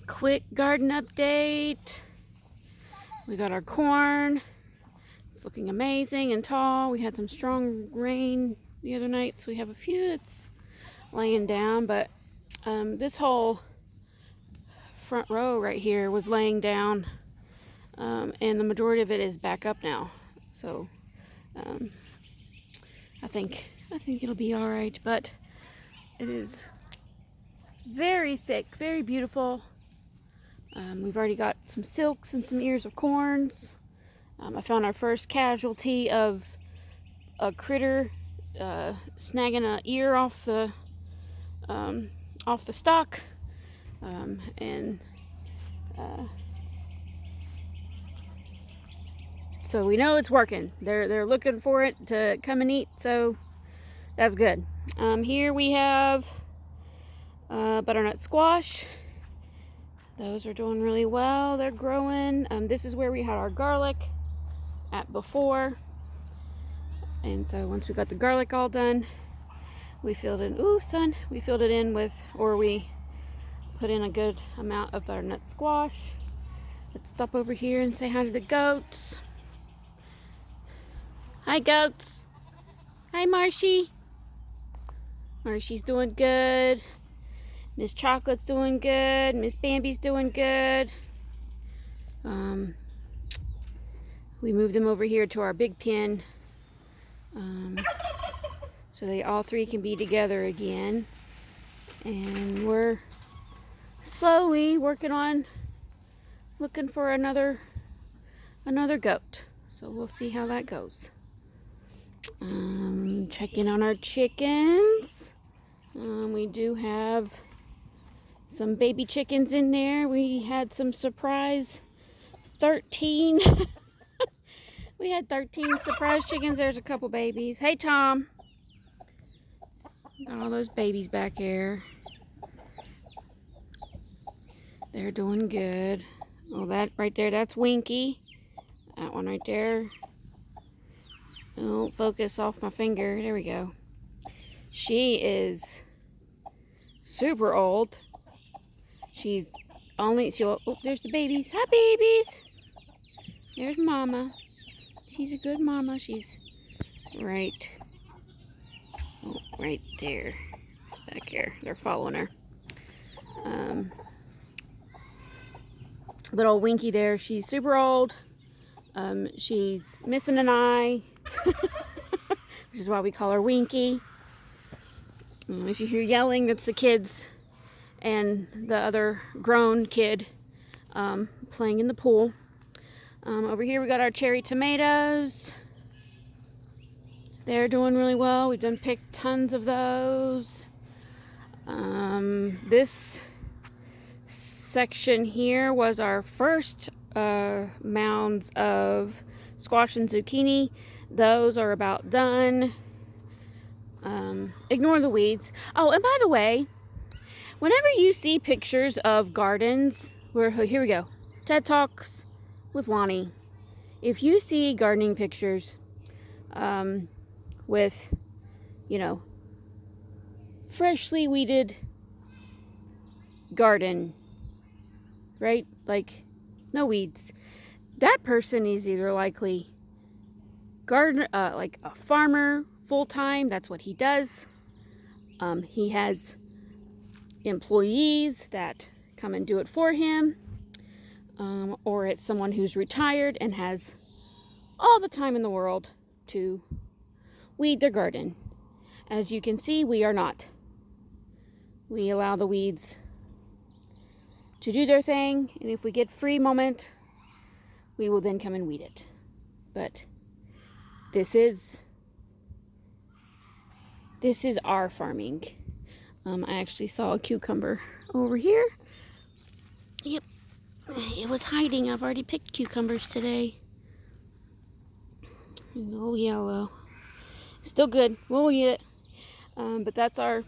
quick garden update. We got our corn. It's looking amazing and tall. We had some strong rain the other night, so we have a few that's laying down, but this whole front row right here was laying down, and the majority of it is back up now. So I think it'll be all right, but it is very thick, very beautiful. We've already got some silks and some ears of corns. I found our first casualty of a critter snagging an ear off the stalk, so we know it's working. They're looking for it to come and eat, so that's good. Here we have butternut squash. Those are doing really well. They're growing. This is where we had our garlic at before. And so once we got the garlic all done, we filled it, we filled it in with, or we put in a good amount of butternut squash. Let's stop over here and say hi to the goats. Hi, goats. Hi, Marshy. Marshy's doing good. Miss Chocolate's doing good. Miss Bambi's doing good. We moved them over here to our big pen, so they all three can be together again. And we're slowly working on looking for another goat. So we'll see how that goes. Checking on our chickens. We do have some baby chickens in there. We had some surprise 13. We had 13 surprise chickens. There's a couple babies. Hey, Tom. Got all those babies back there. They're doing good. Oh, that right there, that's Winky. That one right there. Oh, focus off my finger. There we go. She is super old. She's only, oh, there's the babies. Hi, babies. There's Mama. She's a good mama. She's right there. Back here. They're following her. Little Winky there. She's super old. She's missing an eye, which is why we call her Winky. If you hear yelling, that's the kids and the other grown kid playing in the pool. Over here we got our cherry tomatoes. They're doing really well. We've done picked tons of those. This section here was our first mounds of squash and zucchini. Those are about done. Ignore the weeds. Oh, and by the way, whenever you see pictures of gardens, here we go, TED Talks with Lonnie. If you see gardening pictures with, freshly weeded garden, right? Like no weeds. That person is either likely like a farmer full-time. That's what he does. He has employees that come and do it for him. Or it's someone who's retired and has all the time in the world to weed their garden. As you can see, we are not. We allow the weeds to do their thing, and if we get free moment, we will then come and weed it. But this is our farming. I actually saw a cucumber over here. Yep. It was hiding. I've already picked cucumbers today. A little yellow. Still good. We'll eat it. But that's our...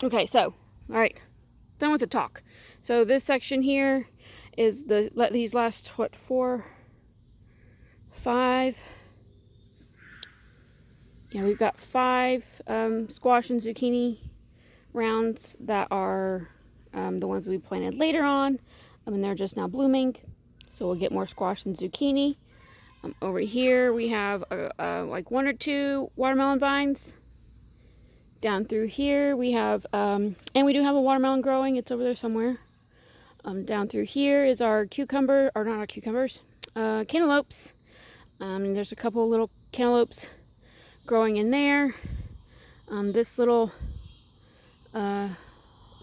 Okay, so, all right. Done with the talk. So this section here is these last, 4, 5... Yeah, we've got 5 squash and zucchini rounds that are the ones we planted later on. And they're just now blooming. So we'll get more squash and zucchini. Over here we have like 1 or 2 watermelon vines. Down through here we have, and we do have a watermelon growing. It's over there somewhere. Down through here is our cucumber, or not our cucumbers, cantaloupes. And there's a couple little cantaloupes growing in there. This little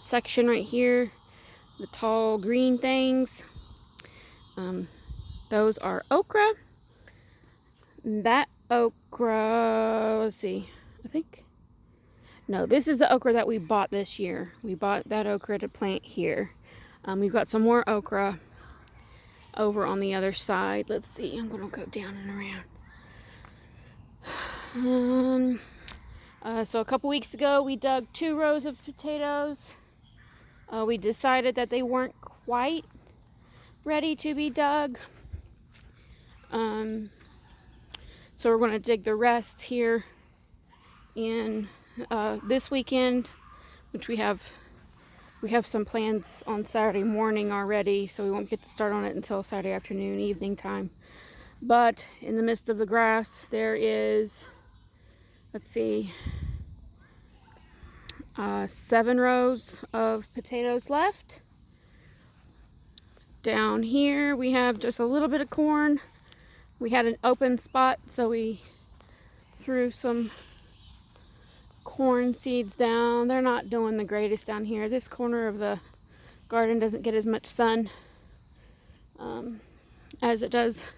section right here, the tall green things, those are okra. That okra, let's see, I think, no, this is the okra that we bought this year. We bought that okra to plant here. We've got some more okra over on the other side. Let's see, I'm gonna go down and around. So a couple weeks ago we dug 2 rows of potatoes. We decided that they weren't quite ready to be dug. So we're going to dig the rest here in this weekend, which we have some plans on Saturday morning already, so we won't get to start on it until Saturday afternoon, evening time. But in the midst of the grass, there is, let's see, 7 rows of potatoes left. Down here we have just a little bit of corn. We had an open spot, so we threw some corn seeds down. They're not doing the greatest down here. This corner of the garden doesn't get as much sun as it does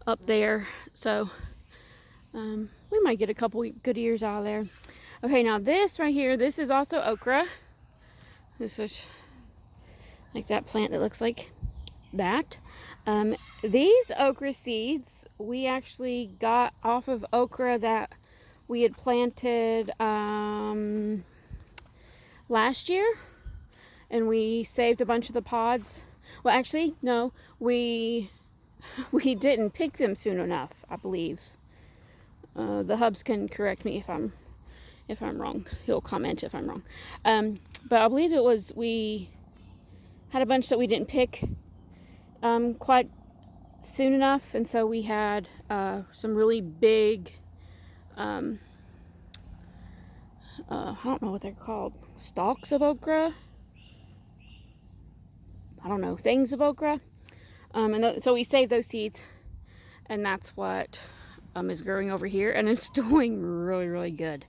up there, so we might get a couple good ears out of there. Okay, now this right here, this is also okra. This is like that plant that looks like that. These okra seeds we actually got off of okra that we had planted last year, and we saved a bunch of the pods. Well, actually, no, we didn't pick them soon enough, I believe. The hubs can correct me if I'm wrong. He'll comment if I'm wrong. But I believe it was, we had a bunch that we didn't pick quite soon enough, and so we had some really big, I don't know what they're called, stalks of okra? I don't know, things of okra. So we saved those seeds, and that's what is growing over here, and it's doing really, really good.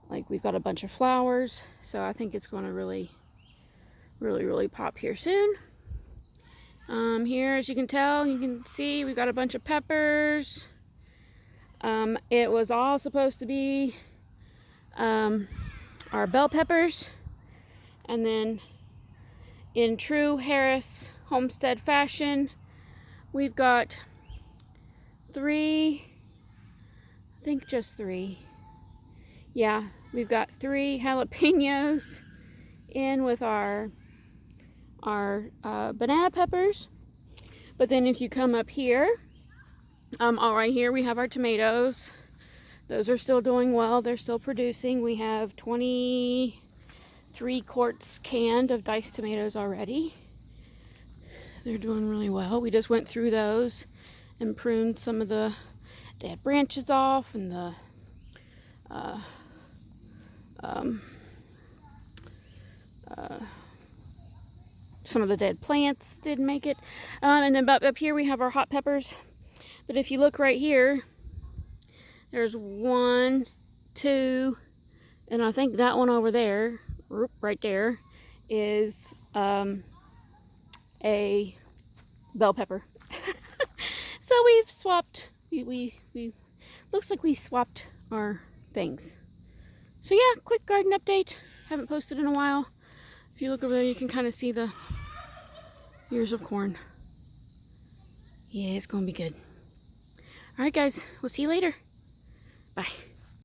Like, we've got a bunch of flowers, so I think it's going to really, really, really pop here soon. Here, as you can tell, you can see we've got a bunch of peppers. It was all supposed to be our bell peppers, and then in true Harris homestead fashion, we've got 3, I think just 3. Yeah, we've got 3 jalapenos in with our banana peppers. But then if you come up here, all right, here we have our tomatoes. Those are still doing well. They're still producing. We have 23 quarts canned of diced tomatoes already. They're doing really well. We just went through those and pruned some of the dead branches off, and the some of the dead plants didn't make it. And then up here we have our hot peppers. But if you look right here, there's 1, 2, and I think that one over there, right there, is a bell pepper. So we've swapped, we looks like we swapped our things. So yeah, quick garden update. Haven't posted in a while. If you look over there, you can kind of see the ears of corn. Yeah, it's going to be good. All right, guys, we'll see you later. Bye.